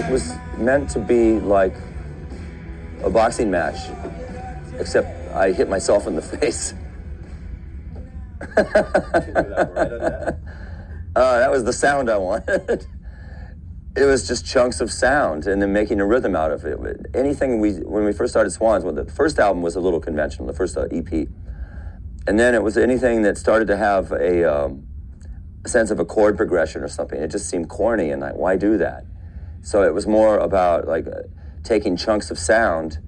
It was meant to be like a boxing match, except I hit myself in the face. That was the sound I wanted. It was just chunks of sound and then making a rhythm out of it. When we first started Swans, the first album was a little conventional, the first EP. And then it was anything that started to have a sense of a chord progression or something. It just seemed corny and like, why do that? So it was more about like taking chunks of sound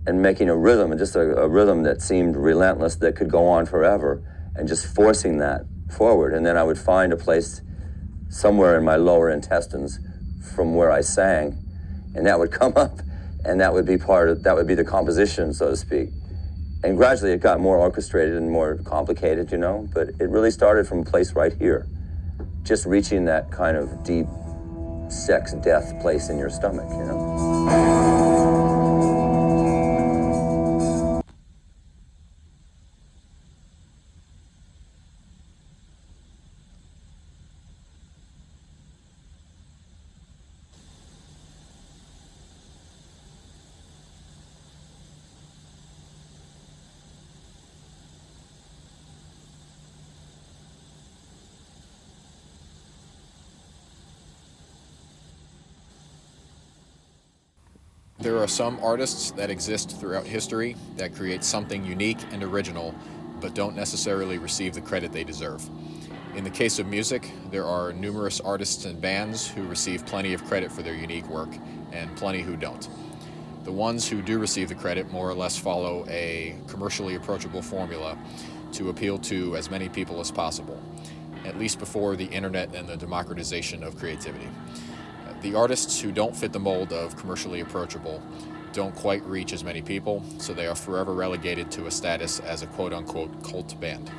and making a rhythm, and just a rhythm that seemed relentless, that could go on forever, and just forcing that forward. And then I would find a place somewhere in my lower intestines from where I sang, and that would come up, and that would be the composition, so to speak. And gradually it got more orchestrated and more complicated, you know, but it really started from a place right here, just reaching that kind of deep sex, death place in your stomach, you know. There are some artists that exist throughout history that create something unique and original, but don't necessarily receive the credit they deserve. In the case of music, there are numerous artists and bands who receive plenty of credit for their unique work, and plenty who don't. The ones who do receive the credit more or less follow a commercially approachable formula to appeal to as many people as possible, at least before the internet and the democratization of creativity. The artists who don't fit the mold of commercially approachable don't quite reach as many people, so they are forever relegated to a status as a quote-unquote cult band.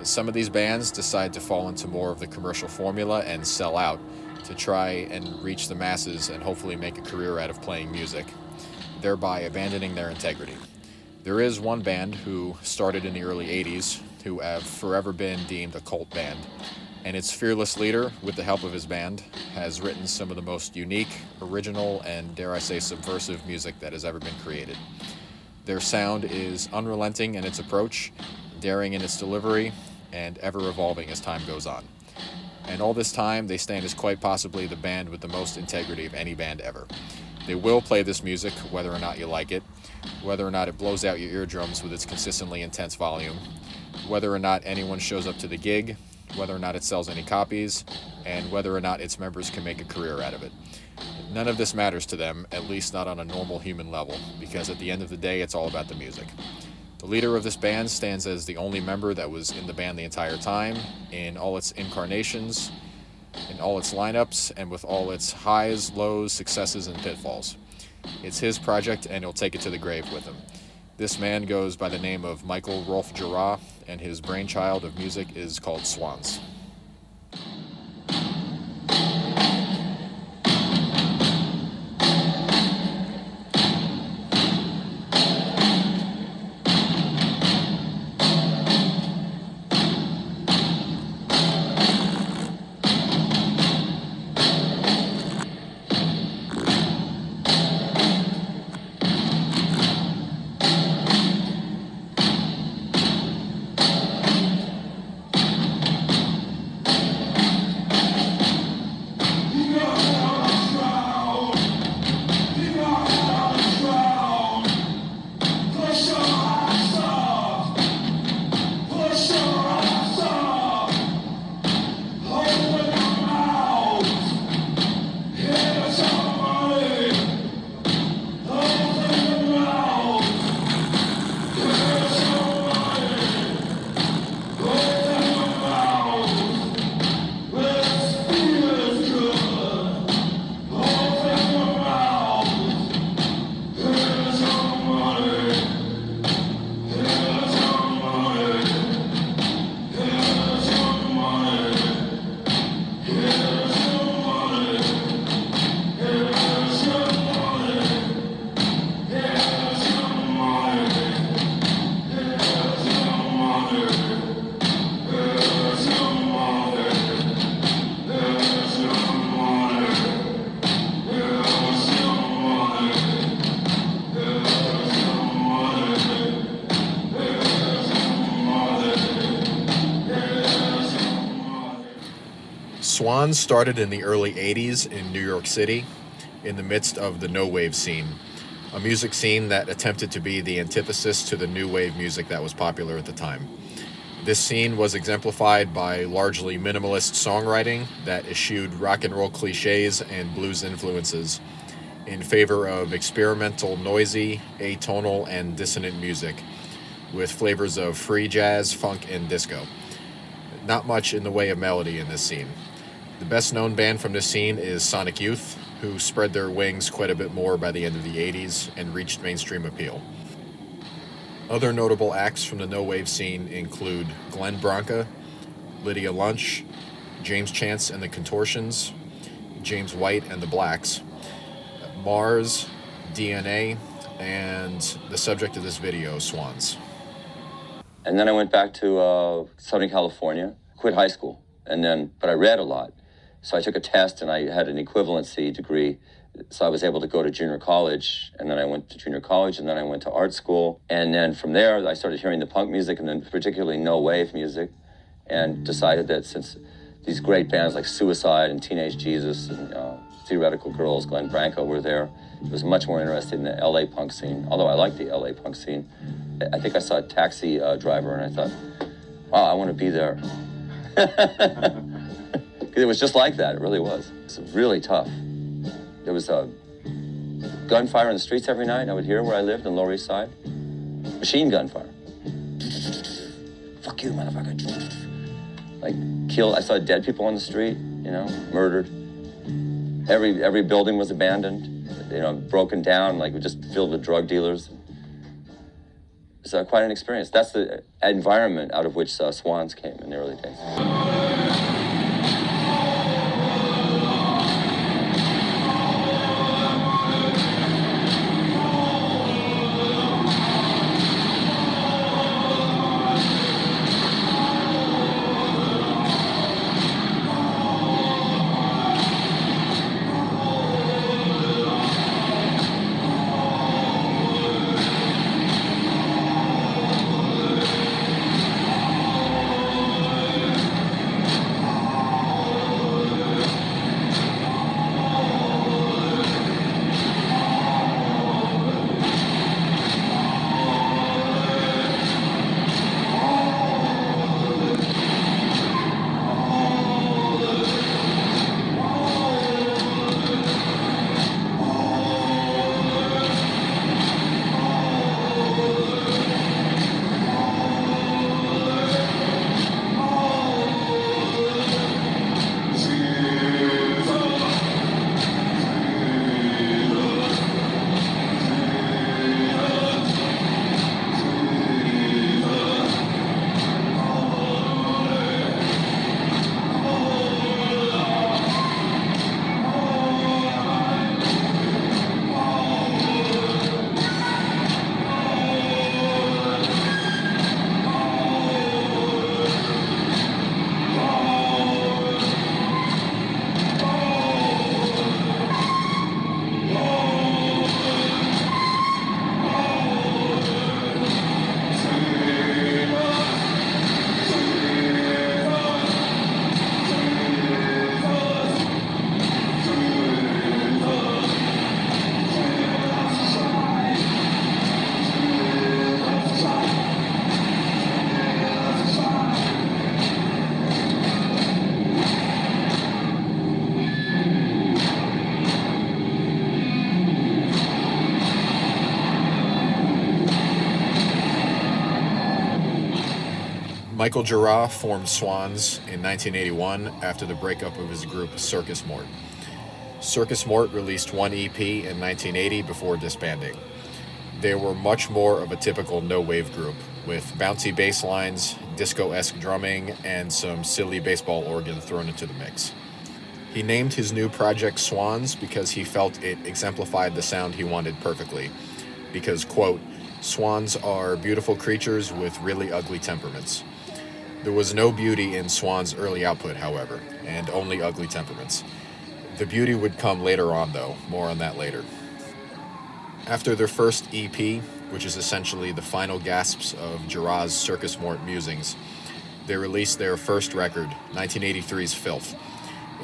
Some of these bands decide to fall into more of the commercial formula and sell out to try and reach the masses and hopefully make a career out of playing music, thereby abandoning their integrity. There is one band who started in the early 80s who have forever been deemed a cult band, and its fearless leader, with the help of his band, has written some of the most unique, original, and dare I say subversive music that has ever been created. Their sound is unrelenting in its approach, daring in its delivery, and ever evolving as time goes on. And all this time, they stand as quite possibly the band with the most integrity of any band ever. They will play this music whether or not you like it, whether or not it blows out your eardrums with its consistently intense volume, whether or not anyone shows up to the gig, whether or not it sells any copies, and whether or not its members can make a career out of it. None of this matters to them, at least not on a normal human level, because at the end of the day, it's all about the music. The leader of this band stands as the only member that was in the band the entire time, in all its incarnations, in all its lineups, and with all its highs, lows, successes, and pitfalls. It's his project, and he'll take it to the grave with him. This man goes by the name of Michael Gira, and his brainchild of music is called Swans. Swans started in the early 80s in New York City, in the midst of the no wave scene, a music scene that attempted to be the antithesis to the new wave music that was popular at the time. This scene was exemplified by largely minimalist songwriting that eschewed rock and roll cliches and blues influences in favor of experimental, noisy, atonal, and dissonant music with flavors of free jazz, funk, and disco. Not much in the way of melody in this scene. The best known band from this scene is Sonic Youth, who spread their wings quite a bit more by the end of the 80s and reached mainstream appeal. Other notable acts from the no-wave scene include Glenn Branca, Lydia Lunch, James Chance and the Contortions, James White and the Blacks, Mars, DNA, and the subject of this video, Swans. And then I went back to Southern California, quit high school, but I read a lot. So I took a test and I had an equivalency degree. So I was able to go to junior college, and then I went to junior college, and then I went to art school. And then from there, I started hearing the punk music, and then particularly no wave music, and decided that since these great bands like Suicide and Teenage Jesus and Theoretical Girls, Glenn Branca were there, I was much more interested in the LA punk scene, although I like the LA punk scene. I think I saw a Taxi Driver, and I thought, wow, I want to be there. It was just like that, it really was. It's really tough. There was a gunfire in the streets every night. I would hear where I lived in Lower East Side. Machine gun fire. Fuck you, motherfucker. Like, I saw dead people on the street, murdered. Every building was abandoned, broken down, like just filled with drug dealers. It's quite an experience. That's the environment out of which Swans came in the early days. Michael Gira formed Swans in 1981 after the breakup of his group Circus Mort. Circus Mort released one EP in 1980 before disbanding. They were much more of a typical no-wave group, with bouncy bass lines, disco-esque drumming, and some silly baseball organ thrown into the mix. He named his new project Swans because he felt it exemplified the sound he wanted perfectly. Because, quote, swans are beautiful creatures with really ugly temperaments. There was no beauty in Swans' early output, however, and only ugly temperaments. The beauty would come later on, though. More on that later. After their first EP, which is essentially the final gasps of Gira's Circus Mort musings, they released their first record, 1983's Filth.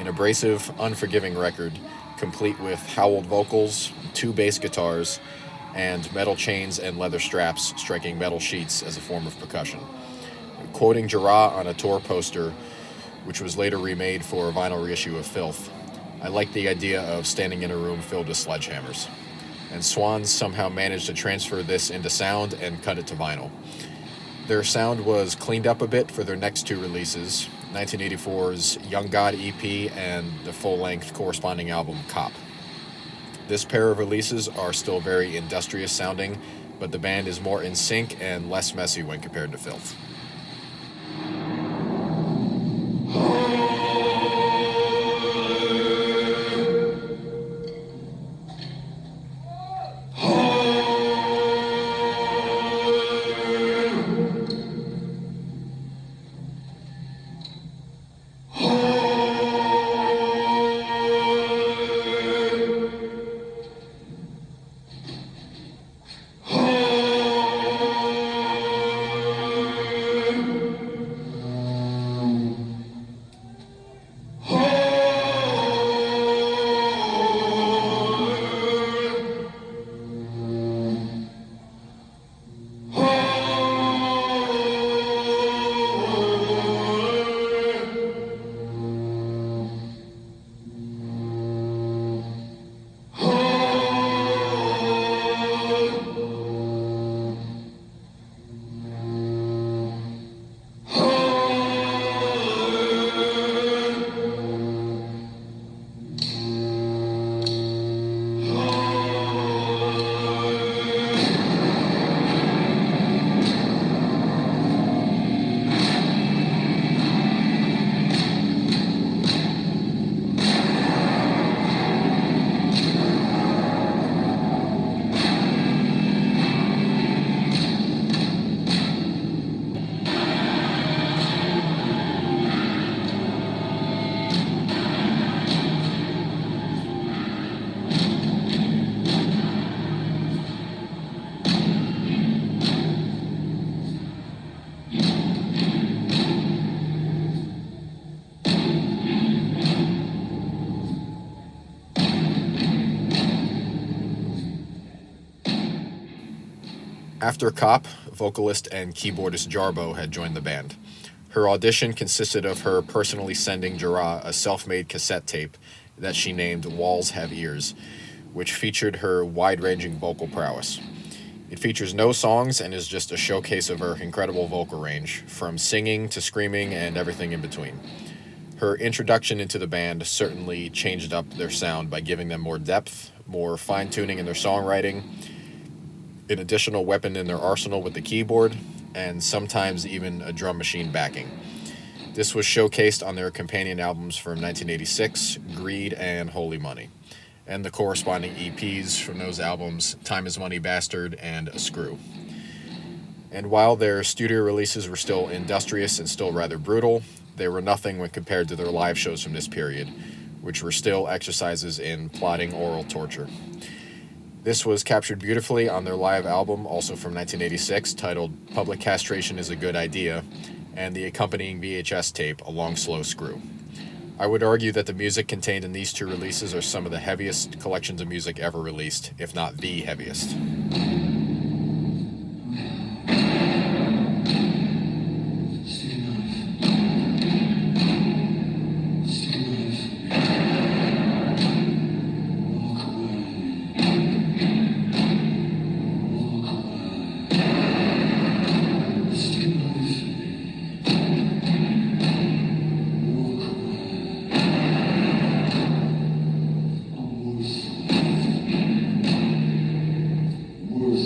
An abrasive, unforgiving record, complete with howled vocals, 2 bass guitars, and metal chains and leather straps striking metal sheets as a form of percussion. Quoting Gira on a tour poster, which was later remade for a vinyl reissue of Filth, "I like the idea of standing in a room filled with sledgehammers." And Swans somehow managed to transfer this into sound and cut it to vinyl. Their sound was cleaned up a bit for their next 2 releases, 1984's Young God EP and the full-length corresponding album Cop. This pair of releases are still very industrious sounding, but the band is more in sync and less messy when compared to Filth. After Cop, vocalist and keyboardist Jarboe had joined the band. Her audition consisted of her personally sending Gira a self-made cassette tape that she named Walls Have Ears, which featured her wide-ranging vocal prowess. It features no songs and is just a showcase of her incredible vocal range, from singing to screaming and everything in between. Her introduction into the band certainly changed up their sound by giving them more depth, more fine-tuning in their songwriting, an additional weapon in their arsenal with the keyboard, and sometimes even a drum machine backing. This was showcased on their companion albums from 1986, Greed and Holy Money, and the corresponding EPs from those albums, Time Is Money Bastard and A Screw. And while their studio releases were still industrious and still rather brutal, they were nothing when compared to their live shows from this period, which were still exercises in plotting oral torture. This was captured beautifully on their live album, also from 1986, titled Public Castration is a Good Idea, and the accompanying VHS tape, A Long Slow Screw. I would argue that the music contained in these 2 releases are some of the heaviest collections of music ever released, if not the heaviest. Worse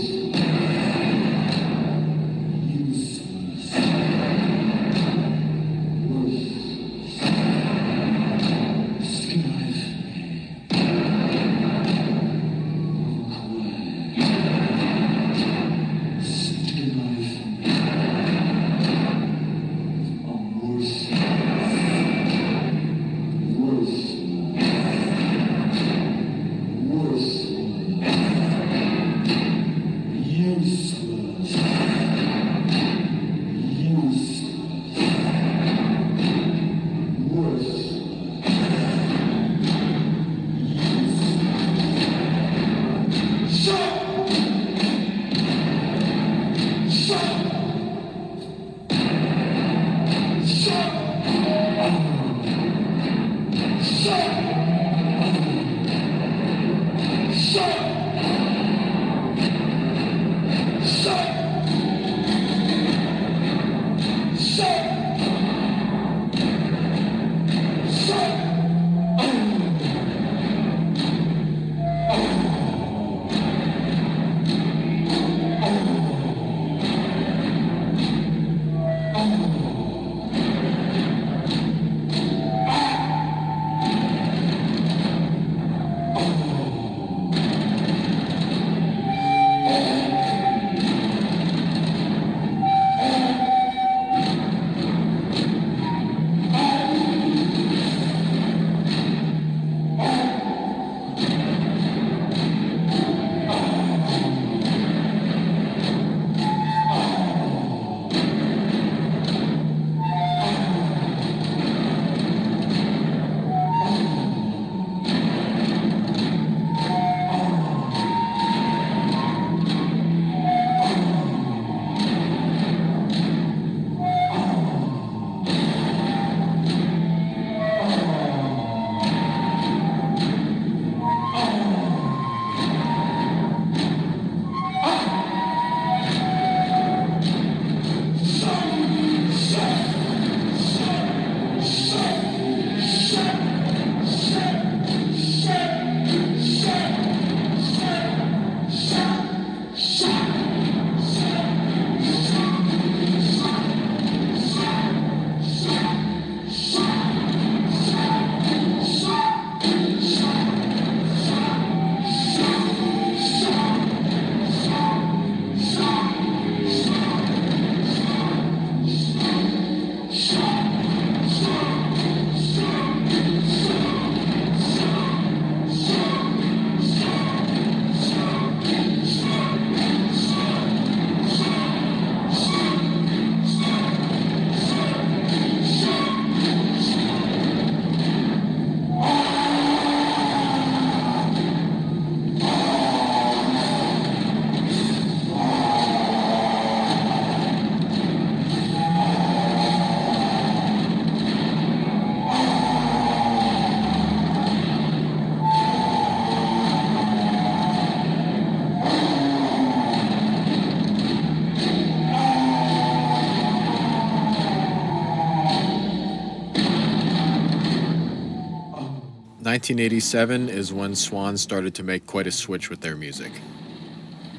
1987 is when Swans started to make quite a switch with their music.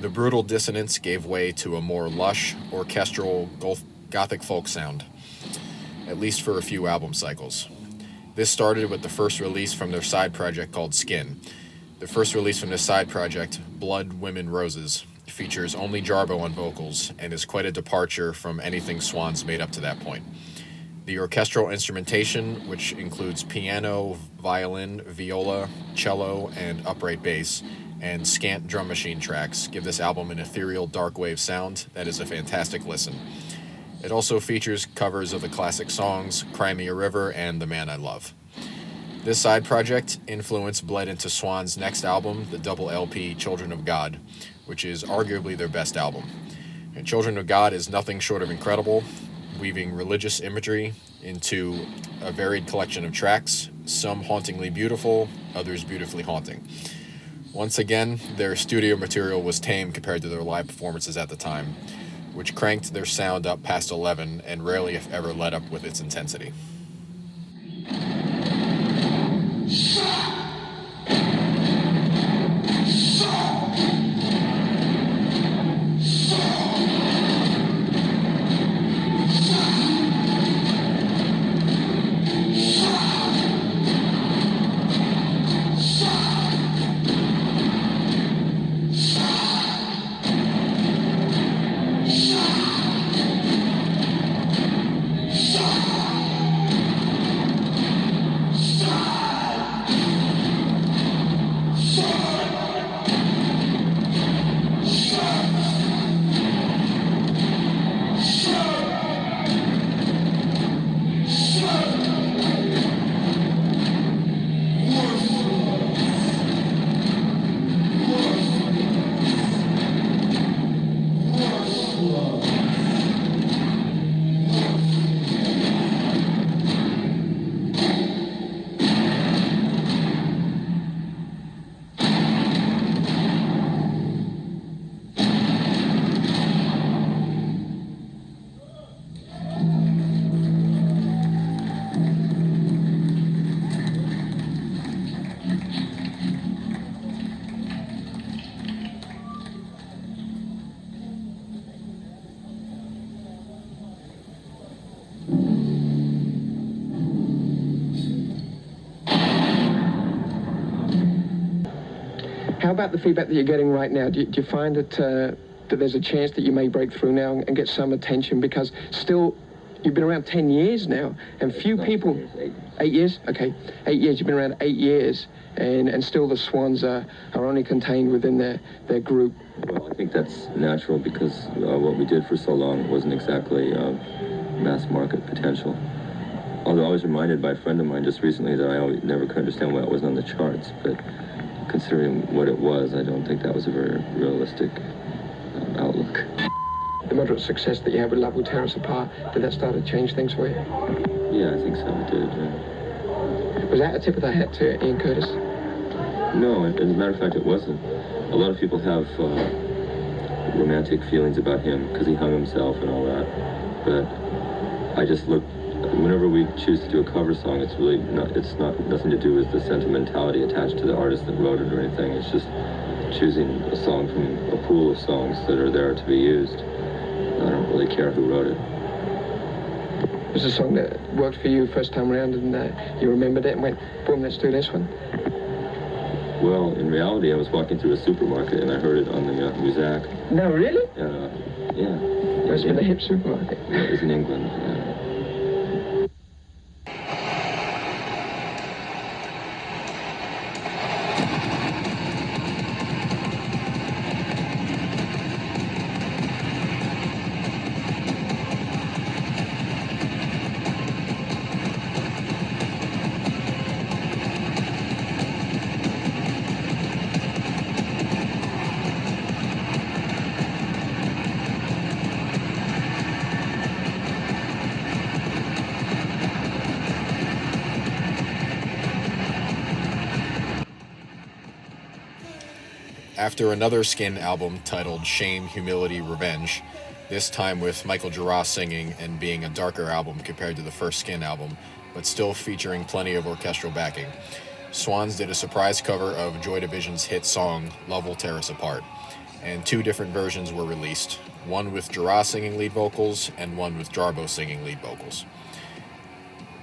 The brutal dissonance gave way to a more lush, orchestral, Gothic folk sound, at least for a few album cycles. This started with the first release from their side project called Skin. The first release from this side project, Blood, Women, Roses, features only Jarboe on vocals and is quite a departure from anything Swans made up to that point. The orchestral instrumentation, which includes piano, violin, viola, cello, and upright bass, and scant drum machine tracks, give this album an ethereal dark wave sound that is a fantastic listen. It also features covers of the classic songs Cry Me a River and The Man I Love. This side project influence bled into Swans' next album, the double LP Children of God, which is arguably their best album. And Children of God is nothing short of incredible, weaving religious imagery into a varied collection of tracks, some hauntingly beautiful, others beautifully haunting. Once again, their studio material was tame compared to their live performances at the time, which cranked their sound up past 11 and rarely if ever let up with its intensity. How about the feedback that you're getting right now? Do you find that that there's a chance that you may break through now and get some attention? Because still, you've been around 10 years now, and few people... 8 years? Okay. 8 years. You've been around 8 years, and still the Swans are only contained within their group. Well, I think that's natural because what we did for so long wasn't exactly mass market potential. Although I was reminded by a friend of mine just recently that I always never could understand why it wasn't on the charts, but considering what it was, I don't think that was a very realistic outlook. The moderate success that you had with Love Will Tear Us Apart, did that start to change things for you? Yeah, I think so, it did, yeah. Was that a tip of the hat to Ian Curtis? No, as a matter of fact, it wasn't. A lot of people have romantic feelings about him because he hung himself and all that, but I just looked. Whenever we choose to do a cover song, it's really nothing to do with the sentimentality attached to the artist that wrote it or anything. It's just choosing a song from a pool of songs that are there to be used. I don't really care who wrote it. It was a song that worked for you first time around and you remembered it and went, boom, let's do this one? Well, in reality, I was walking through a supermarket and I heard it on the Muzak. No, really? Yeah. It must have been a hip supermarket. Yeah, it was in England, yeah. After another Skin album titled Shame, Humility, Revenge, this time with Michael Gira singing and being a darker album compared to the first Skin album, but still featuring plenty of orchestral backing, Swans did a surprise cover of Joy Division's hit song, Love Will Tear Us Apart, and 2 different versions were released, one with Gira singing lead vocals and one with Jarboe singing lead vocals.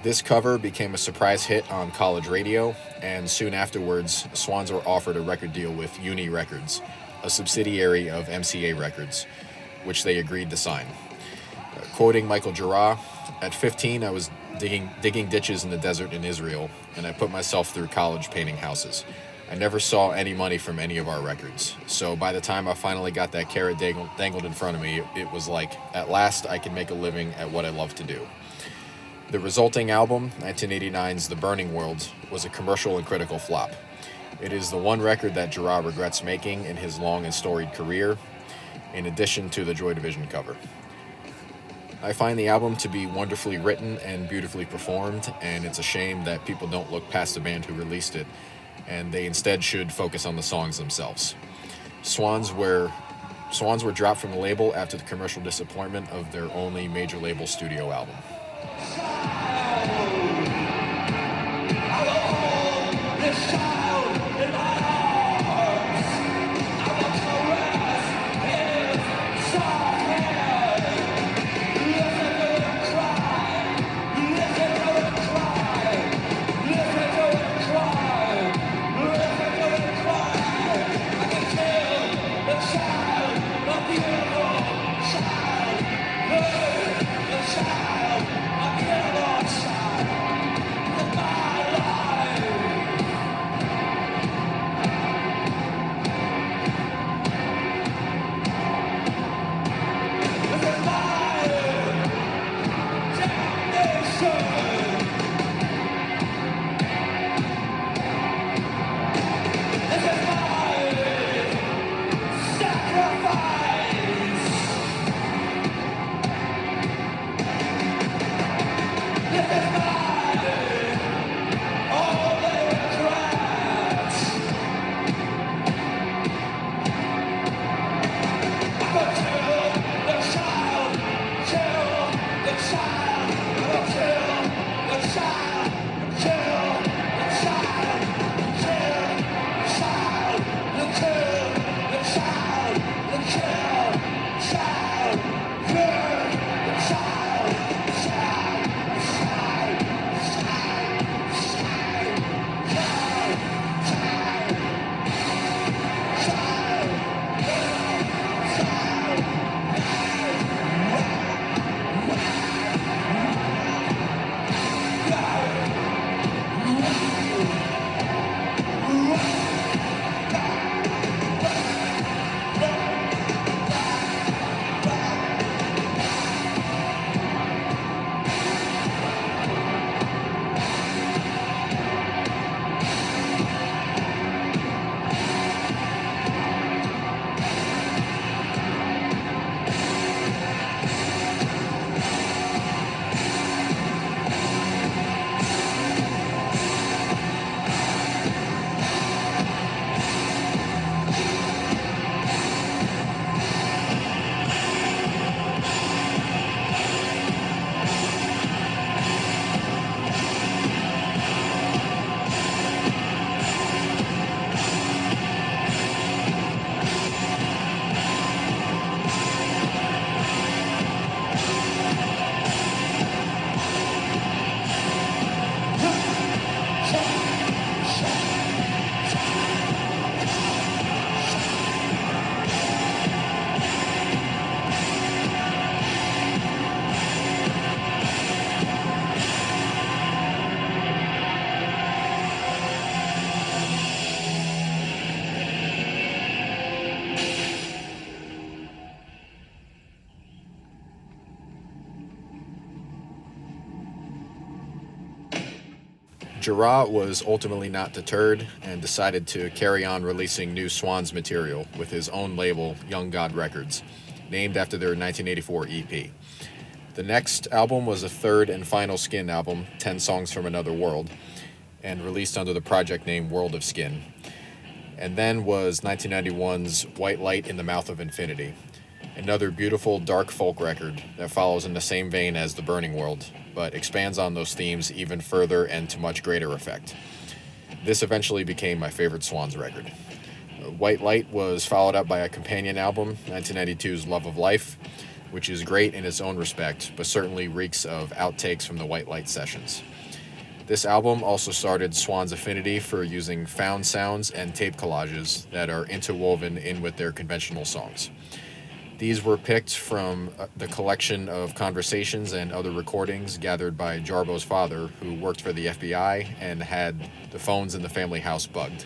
This cover became a surprise hit on college radio, and soon afterwards, Swans were offered a record deal with Uni Records, a subsidiary of MCA Records, which they agreed to sign. Quoting Michael Gira, "At 15, I was digging ditches in the desert in Israel, and I put myself through college painting houses. I never saw any money from any of our records. So by the time I finally got that carrot dangled in front of me, it was like, at last I can make a living at what I love to do." The resulting album, 1989's The Burning World, was a commercial and critical flop. It is the one record that Gira regrets making in his long and storied career, in addition to the Joy Division cover. I find the album to be wonderfully written and beautifully performed, and it's a shame that people don't look past the band who released it, and they instead should focus on the songs themselves. Swans were dropped from the label after the commercial disappointment of their only major label studio album. Gira was ultimately not deterred and decided to carry on releasing new Swans material with his own label, Young God Records, named after their 1984 EP. The next album was a third and final Skin album, 10 Songs from Another World, and released under the project name World of Skin. And then was 1991's White Light in the Mouth of Infinity, another beautiful dark folk record that follows in the same vein as The Burning World, but expands on those themes even further and to much greater effect. This eventually became my favorite Swans record. White Light was followed up by a companion album, 1992's Love of Life, which is great in its own respect, but certainly reeks of outtakes from the White Light sessions. This album also started Swans' affinity for using found sounds and tape collages that are interwoven in with their conventional songs. These were picked from the collection of conversations and other recordings gathered by Jarboe's father, who worked for the FBI and had the phones in the family house bugged.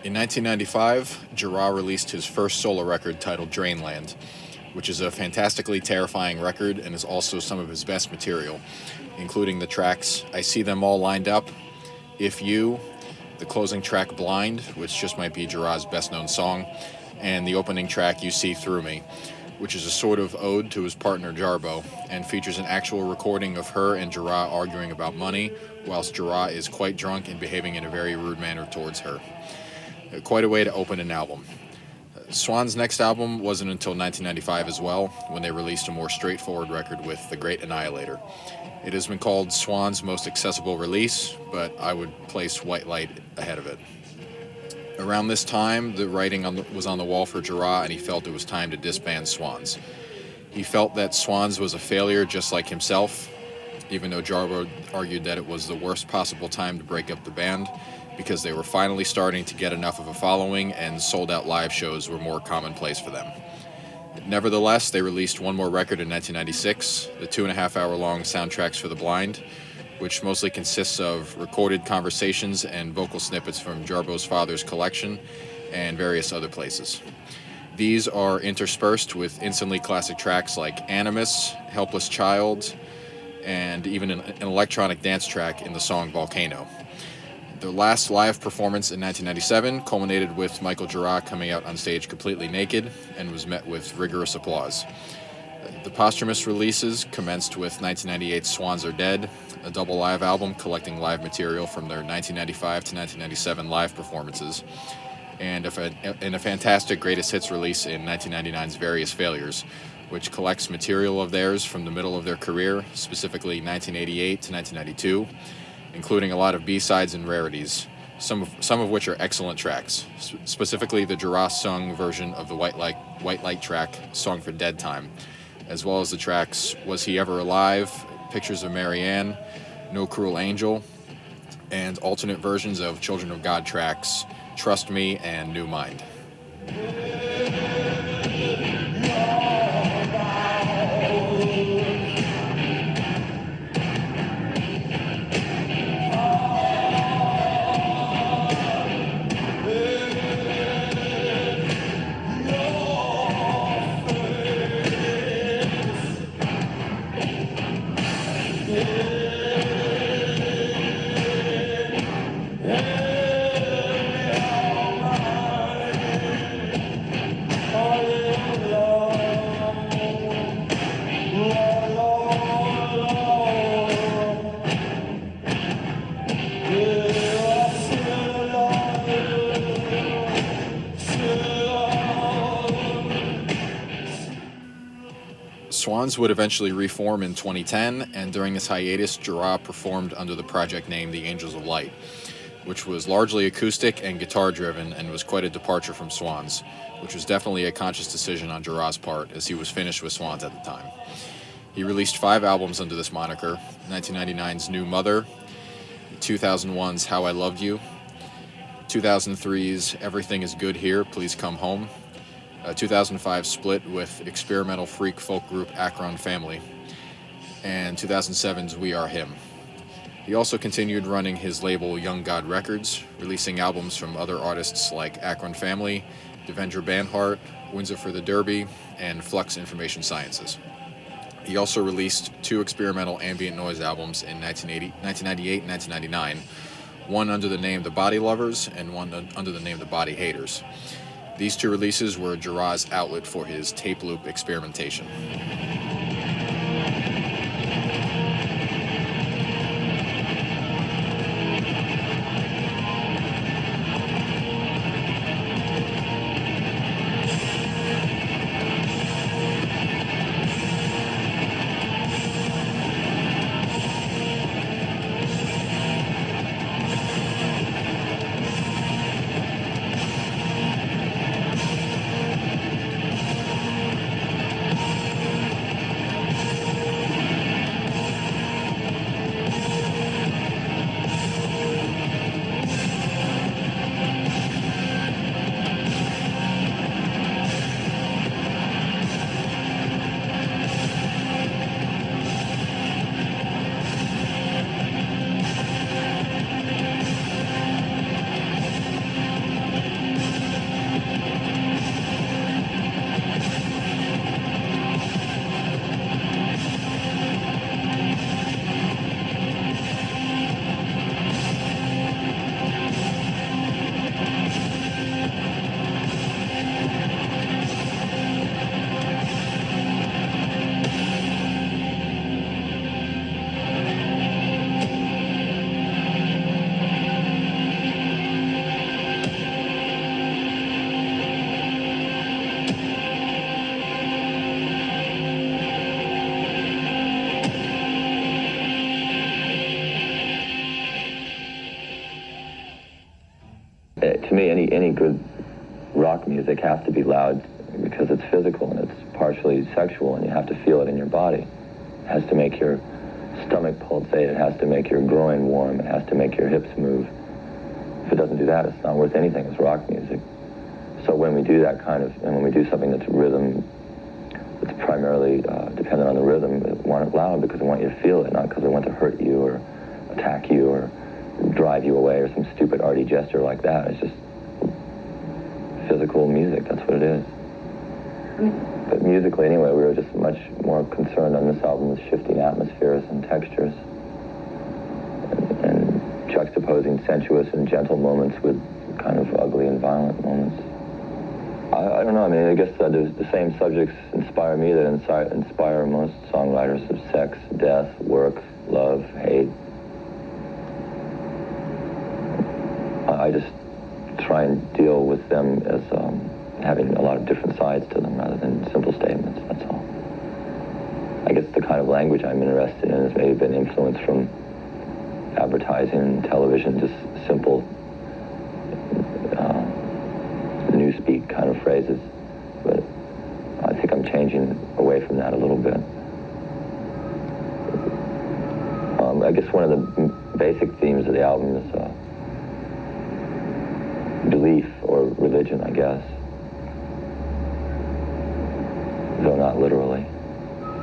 In 1995, Gira released his first solo record titled Drainland, which is a fantastically terrifying record and is also some of his best material, including the tracks I See Them All Lined Up, If You, the closing track Blind, which just might be Gira's best-known song, and the opening track You See Through Me, which is a sort of ode to his partner Jarboe, and features an actual recording of her and Gira arguing about money, whilst Gira is quite drunk and behaving in a very rude manner towards her. Quite a way to open an album. Swans' next album wasn't until 1995 as well, when they released a more straightforward record with The Great Annihilator. It has been called Swans' most accessible release, but I would place White Light ahead of it. Around this time, the writing was on the wall for Gira, and he felt it was time to disband Swans. He felt that Swans was a failure just like himself, even though Jarboe argued that it was the worst possible time to break up the band, because they were finally starting to get enough of a following and sold-out live shows were more commonplace for them. Nevertheless, they released one more record in 1996, the 2.5-hour-long Soundtracks for the Blind, which mostly consists of recorded conversations and vocal snippets from Jarboe's father's collection and various other places. These are interspersed with instantly classic tracks like Animus, Helpless Child, and even an electronic dance track in the song Volcano. Their last live performance in 1997 culminated with Michael Gira coming out on stage completely naked and was met with rigorous applause. The posthumous releases commenced with 1998's Swans Are Dead, a double live album collecting live material from their 1995 to 1997 live performances, and a fantastic greatest hits release in 1999's Various Failures, which collects material of theirs from the middle of their career, specifically 1988 to 1992, including a lot of B-sides and rarities, some of which are excellent tracks, specifically the Gira-sung version of the White Light track, Song for Dead Time, as well as the tracks Was He Ever Alive, Pictures of Marianne, No Cruel Angel, and alternate versions of Children of God tracks Trust Me and New Mind. Swans would eventually reform in 2010, and during this hiatus, Gira performed under the project name The Angels of Light, which was largely acoustic and guitar-driven and was quite a departure from Swans, which was definitely a conscious decision on Gira's part, as he was finished with Swans at the time. He released 5 albums under this moniker: 1999's New Mother, 2001's How I Loved You, 2003's Everything Is Good Here, Please Come Home, a 2005 split with experimental freak folk group Akron Family, and 2007's We Are Him. He also continued running his label Young God Records, releasing albums from other artists like Akron Family, Devendra Banhart, Windsor for the Derby, and Flux Information Sciences. He also released 2 experimental ambient noise albums in 1998 and 1999, one under the name The Body Lovers and one under the name The Body Haters. These 2 releases were Gira's outlet for his tape loop experimentation. To me, any good rock music has to be loud because it's physical and it's partially sexual, and you have to feel it in your body. It has to make your stomach pulsate. It has to make your groin warm. It has to make your hips move. If it doesn't do that, it's not worth anything as rock music. So when we do that and when we do something that's rhythm, that's primarily dependent on the rhythm, we want it loud because we want you to feel it, not because we want to hurt you or attack you or drive you away or some stupid arty gesture like that. It's just physical music. That's what it is. But musically, anyway, we were just much more concerned on this album with shifting atmospheres and textures and juxtaposing sensuous and gentle moments with kind of ugly and violent moments. I don't know. I mean, I guess the same subjects inspire me that inspire most songwriters: of sex, death, work, love, hate. I just try and deal with them as having a lot of different sides to them rather than simple statements, that's all. I guess the kind of language I'm interested in has maybe been influenced from advertising and television, just simple newspeak kind of phrases. But I think I'm changing away from that a little bit. I guess one of the basic themes of the album is belief or religion, I guess. Though not literally.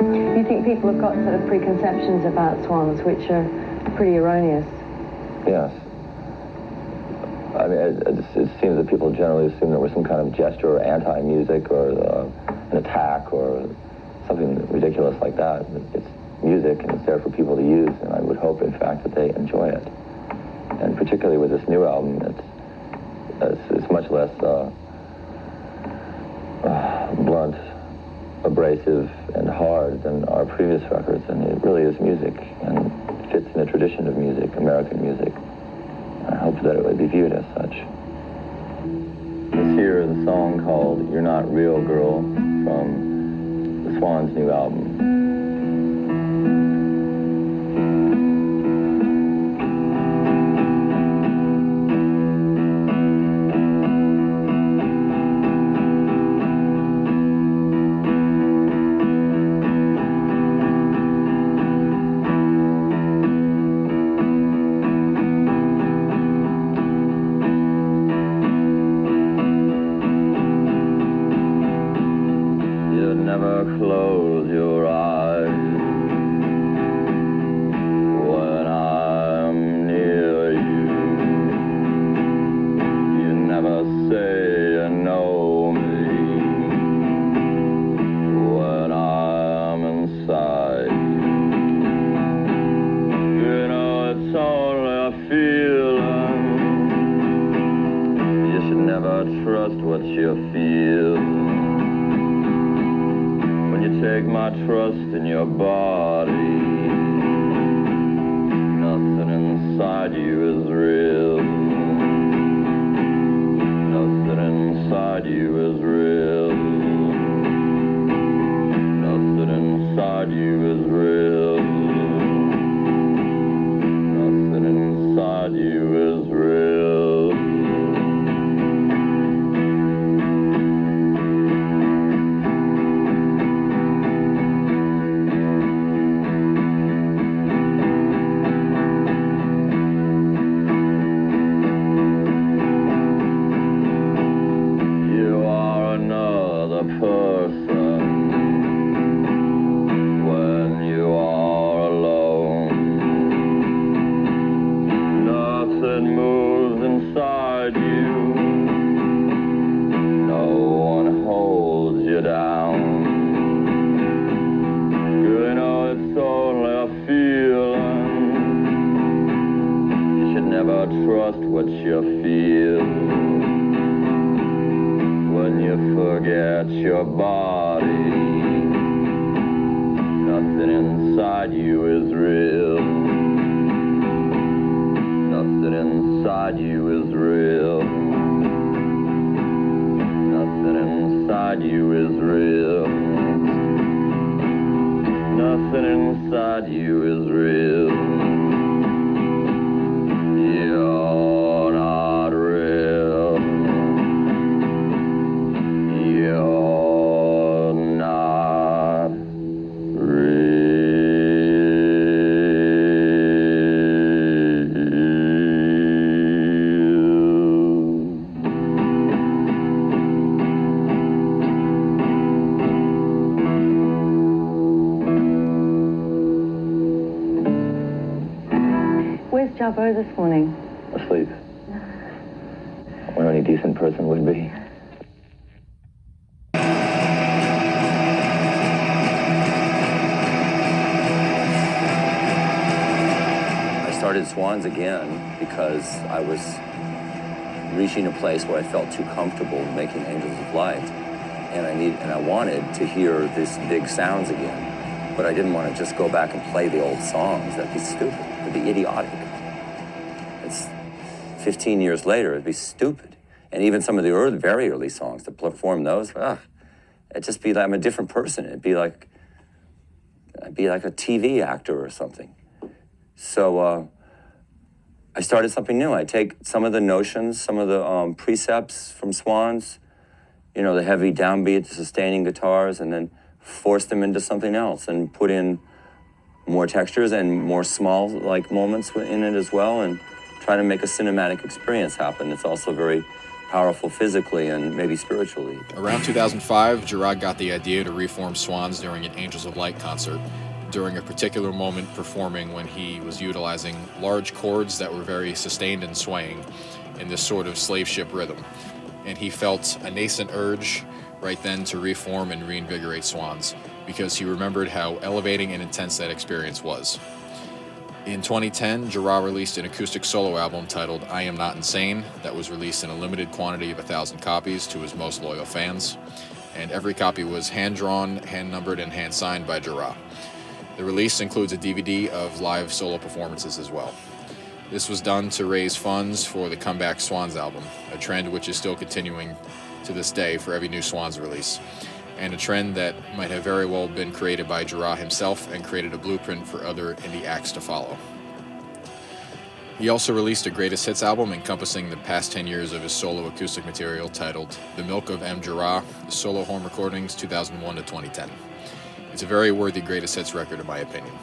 You think people have got sort of preconceptions about Swans which are pretty erroneous? Yes. I mean, it seems that people generally assume that we're some kind of gesture or anti-music or an attack or something ridiculous like that. It's music and it's there for people to use, and I would hope, in fact, that they enjoy it. And particularly with this new album, it's much less blunt, abrasive, and hard than our previous records, and it really is music and fits in the tradition of music, American music. I hope that it would be viewed as such. This here is a song called You're Not Real, Girl from the Swans' new album. Close your eyes when I'm near you. You never say you know me when I'm inside you. You know it's only a feeling. You should never trust what you feel. Take my trust in your body. Nothing inside you is real. Nothing inside you is real. Nothing inside you is real. Nothing inside you is real. Trust what you feel when you forget your body. Nothing inside you is real. Nothing inside you is real. Nothing inside you is real. Nothing inside you is real. You're not real. You're not Where's Jarboe this morning? Asleep. What any decent person would be. I started Swans again because I was reaching a place where I felt too comfortable making Angels of Light, and I wanted to hear these big sounds again. But I didn't want to just go back and play the old songs. That'd be stupid. It'd be idiotic. It's 15 years later, it'd be stupid. And even some of the very early songs, to perform those, it'd just be like I'm a different person. It'd be like I'd be like a TV actor or something. So I started something new. I take some of the notions, some of the precepts from Swans, you know, the heavy downbeat, the sustaining guitars, and then force them into something else and put in more textures and more small like moments in it as well, and try to make a cinematic experience happen. It's also very powerful physically and maybe spiritually. Around 2005, Gira got the idea to reform Swans during an Angels of Light concert, during a particular moment performing when he was utilizing large chords that were very sustained and swaying in this sort of slave ship rhythm. And he felt a nascent urge right then to reform and reinvigorate Swans, because he remembered how elevating and intense that experience was. In 2010, Gira released an acoustic solo album titled I Am Not Insane that was released in a limited quantity of 1,000 copies to his most loyal fans, and every copy was hand-drawn, hand-numbered, and hand-signed by Gira. The release includes a DVD of live solo performances as well. This was done to raise funds for the Comeback Swans album, a trend which is still continuing to this day for every new Swans release, and a trend that might have very well been created by Gira himself and created a blueprint for other indie acts to follow. He also released a greatest hits album encompassing the past 10 years of his solo acoustic material titled The Milk of M. Gira, the Solo Home Recordings 2001 to 2010. It's a very worthy greatest hits record in my opinion.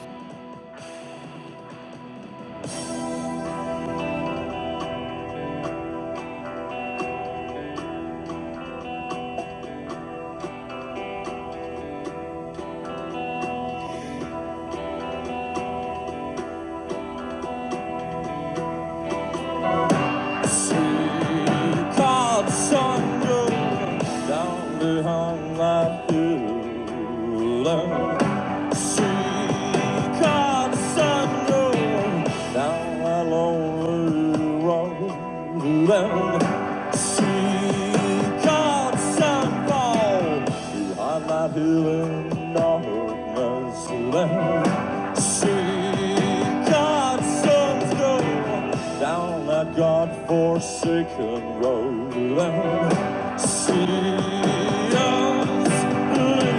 God-forsaken road and see us leave.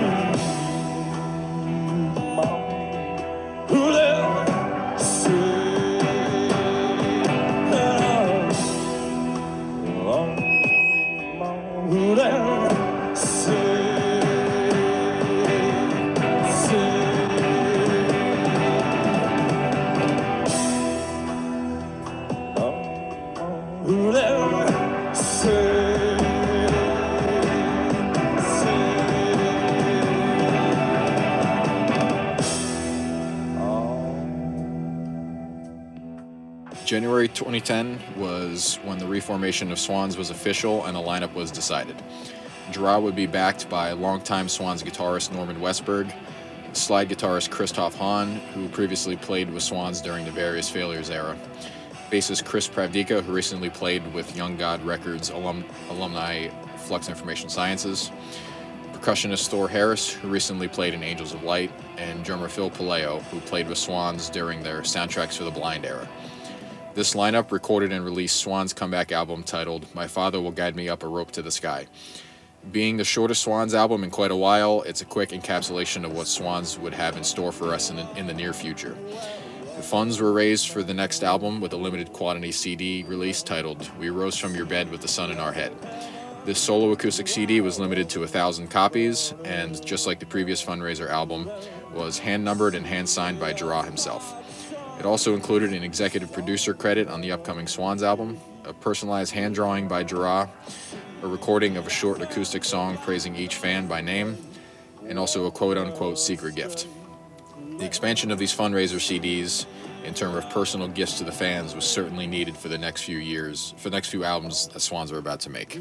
January 2010 was when the reformation of Swans was official and a lineup was decided. Gira would be backed by longtime Swans guitarist Norman Westberg, slide guitarist Christoph Hahn, who previously played with Swans during the Various Failures era, bassist Chris Pravdika, who recently played with Young God Records alumni Flux Information Sciences, percussionist Thor Harris, who recently played in Angels of Light, and drummer Phil Paleo, who played with Swans during their Soundtracks for the Blind era. This lineup recorded and released Swans' comeback album titled My Father Will Guide Me Up a Rope to the Sky. Being the shortest Swans album in quite a while, it's a quick encapsulation of what Swans would have in store for us in the near future. The funds were raised for the next album with a limited quantity CD release titled We Rose From Your Bed with the Sun in Our Head. This solo acoustic CD was limited to 1,000 copies, and just like the previous fundraiser album, was hand-numbered and hand-signed by Gira himself. It also included an executive producer credit on the upcoming Swans album, a personalized hand drawing by Gira, a recording of a short acoustic song praising each fan by name, and also a quote-unquote secret gift. The expansion of these fundraiser CDs in terms of personal gifts to the fans was certainly needed for the next few years, for the next few albums that Swans are about to make.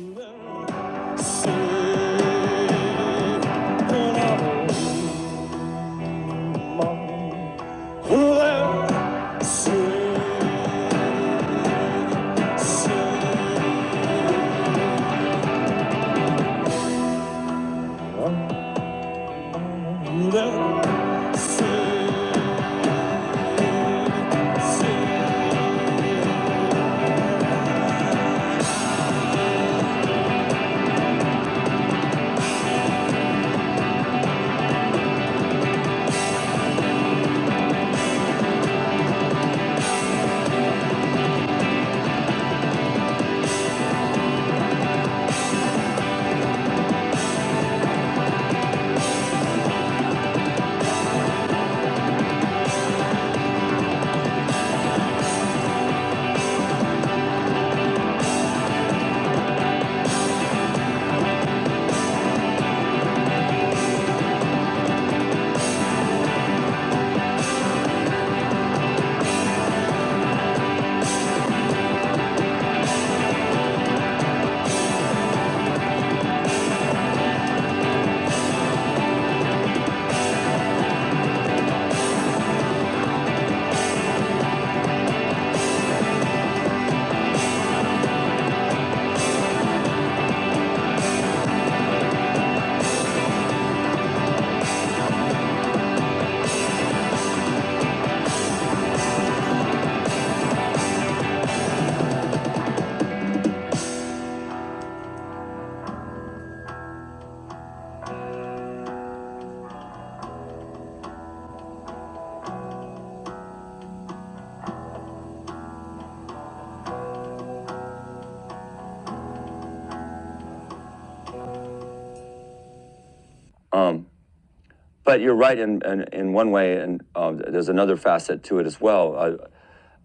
But you're right in one way, and there's another facet to it as well.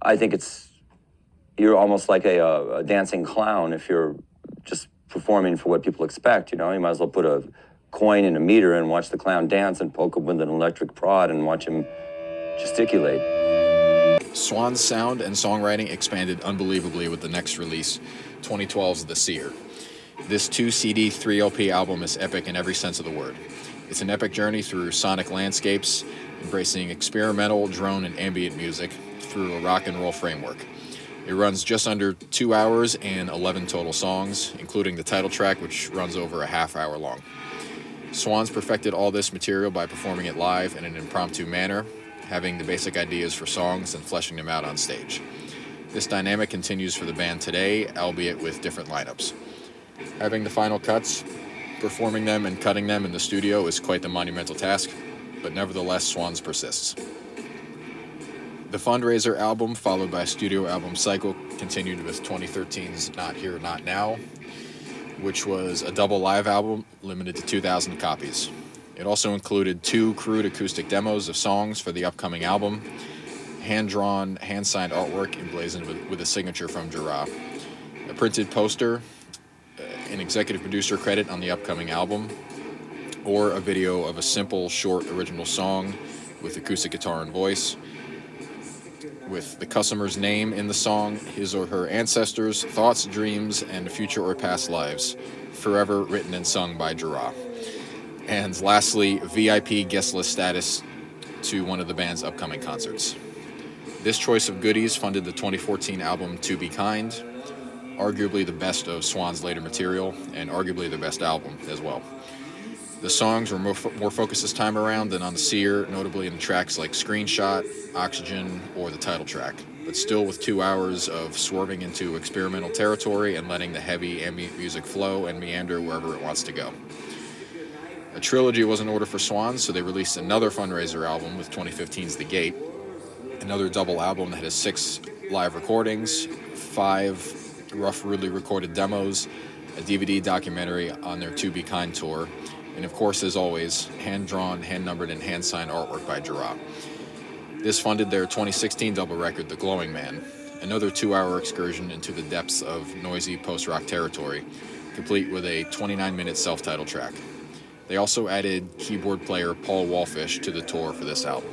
I think you're almost like a dancing clown if you're just performing for what people expect. You might as well put a coin in a meter and watch the clown dance and poke him with an electric prod and watch him gesticulate. Swans' sound and songwriting expanded unbelievably with the next release, 2012's The Seer. This 2-CD, 3-LP album is epic in every sense of the word. It's an epic journey through sonic landscapes, embracing experimental, drone, and ambient music through a rock and roll framework. It runs just under 2 hours and 11 total songs, including the title track, which runs over a half hour long. Swans perfected all this material by performing it live in an impromptu manner, having the basic ideas for songs and fleshing them out on stage. This dynamic continues for the band today, albeit with different lineups. Having the final cuts, performing them and cutting them in the studio is quite the monumental task, but nevertheless, Swans persists. The fundraiser album, followed by a studio album cycle, continued with 2013's Not Here, Not Now, which was a double live album limited to 2,000 copies. It also included 2 crude acoustic demos of songs for the upcoming album, hand-drawn, hand-signed artwork emblazoned with a signature from Gira, a printed poster, an executive producer credit on the upcoming album, or a video of a simple, short, original song with acoustic guitar and voice, with the customer's name in the song, his or her ancestors, thoughts, dreams, and future or past lives, forever written and sung by Gira. And lastly, VIP guest list status to one of the band's upcoming concerts. This choice of goodies funded the 2014 album To Be Kind, arguably the best of Swans' later material, and arguably the best album as well. The songs were more focused this time around than on The Seer, notably in tracks like Screenshot, Oxygen, or the title track, but still with 2 hours of swerving into experimental territory and letting the heavy ambient music flow and meander wherever it wants to go. A trilogy was in order for Swans, so they released another fundraiser album with 2015's The Gate, another double album that has 6 live recordings, 5 rough, rudely recorded demos, a DVD documentary on their To Be Kind tour, and of course, as always, hand-drawn, hand-numbered, and hand-signed artwork by Gira. This funded their 2016 double record, The Glowing Man, another 2-hour excursion into the depths of noisy post-rock territory, complete with a 29-minute self-titled track. They also added keyboard player Paul Wallfish to the tour for this album.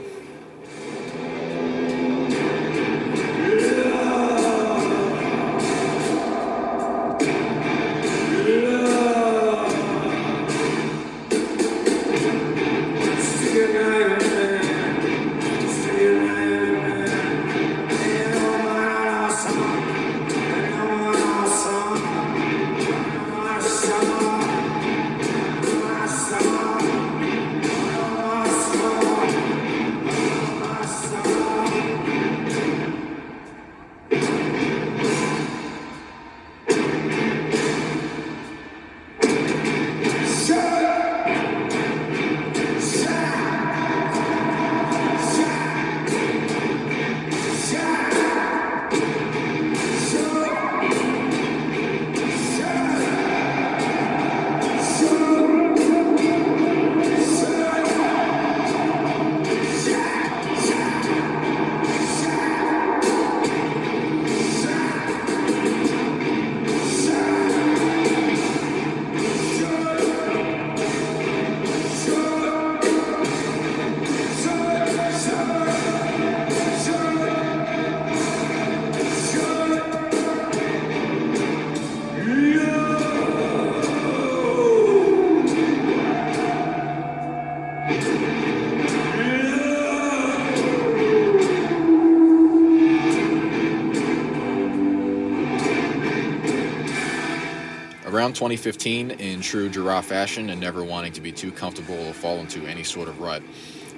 Around 2015, in true Gira fashion and never wanting to be too comfortable or fall into any sort of rut,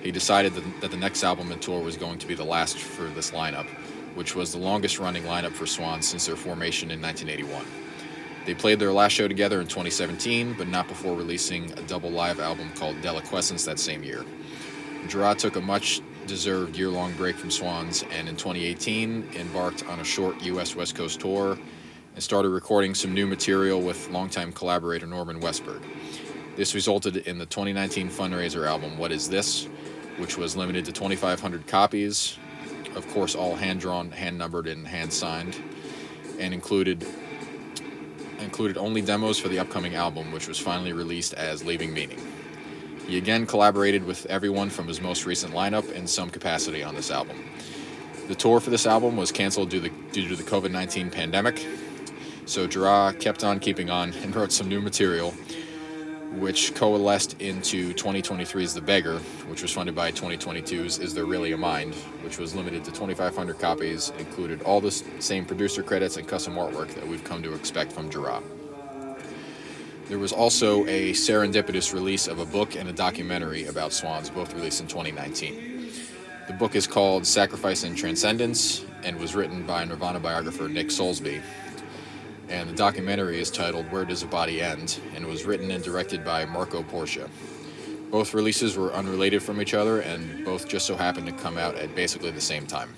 he decided that the next album and tour was going to be the last for this lineup, which was the longest running lineup for Swans since their formation in 1981. They played their last show together in 2017, but not before releasing a double live album called Deliquescence that same year. Gira took a much-deserved year-long break from Swans, and in 2018 embarked on a short U.S. West Coast tour and started recording some new material with longtime collaborator Norman Westberg. This resulted in the 2019 fundraiser album, What Is This?, which was limited to 2,500 copies, of course all hand-drawn, hand-numbered, and hand-signed, and included only demos for the upcoming album, which was finally released as Leaving Meaning. He again collaborated with everyone from his most recent lineup in some capacity on this album. The tour for this album was canceled due to the COVID-19 pandemic, so Gira kept on keeping on and wrote some new material, which coalesced into 2023's The Beggar, which was funded by 2022's Is There Really a Mind, which was limited to 2,500 copies, included all the same producer credits and custom artwork that we've come to expect from Gira. There was also a serendipitous release of a book and a documentary about Swans, both released in 2019. The book is called Sacrifice and Transcendence and was written by Nirvana biographer Nick Soulsby. And the documentary is titled Where Does a Body End? And was written and directed by Marco Porcia. Both releases were unrelated from each other, and both just so happened to come out at basically the same time.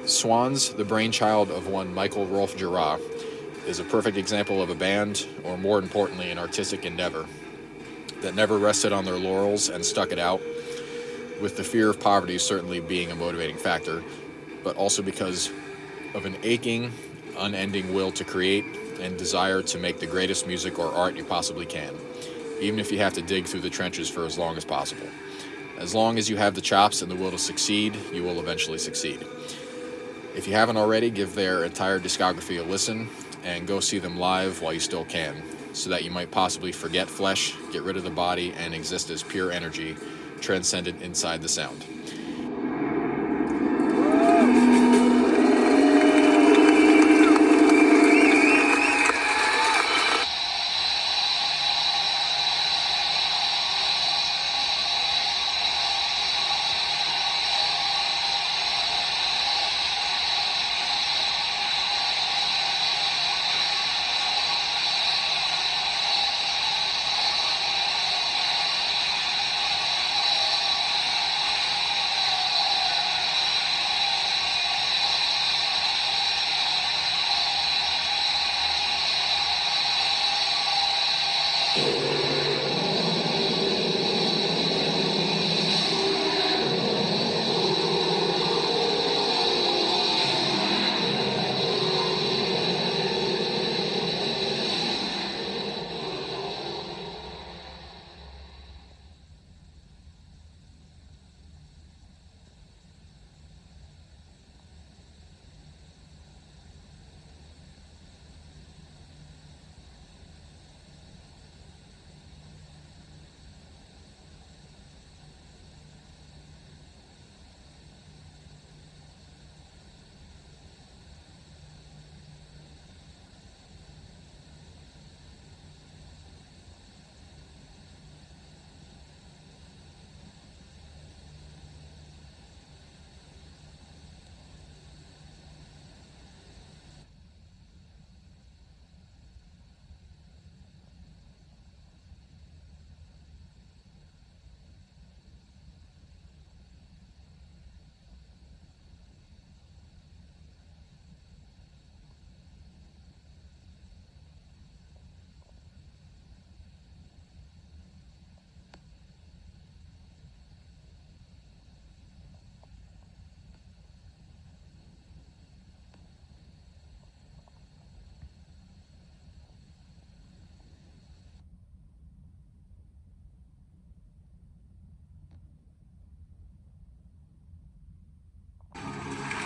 Swans, the brainchild of one Michael Gira, is a perfect example of a band, or more importantly, an artistic endeavor, that never rested on their laurels and stuck it out, with the fear of poverty certainly being a motivating factor, but also because of an aching, unending will to create and desire to make the greatest music or art you possibly can, even if you have to dig through the trenches for as long as possible. As long as you have the chops and the will to succeed, you will eventually succeed. If you haven't already, give their entire discography a listen and go see them live while you still can, so that you might possibly forget flesh, get rid of the body, and exist as pure energy, transcendent inside the sound.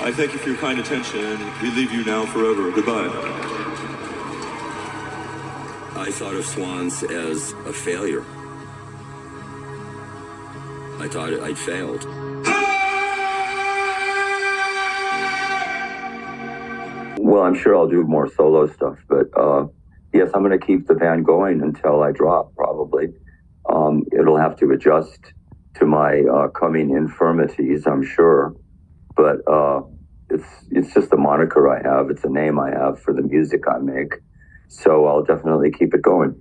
I thank you for your kind attention, and we leave you now forever. Goodbye. I thought of Swans as a failure. I thought I'd failed. Well, I'm sure I'll do more solo stuff, but yes, I'm going to keep the band going until I drop, probably. It'll have to adjust to my coming infirmities, I'm sure, but it's just a moniker I have. It's a name I have for the music I make, so I'll definitely keep it going.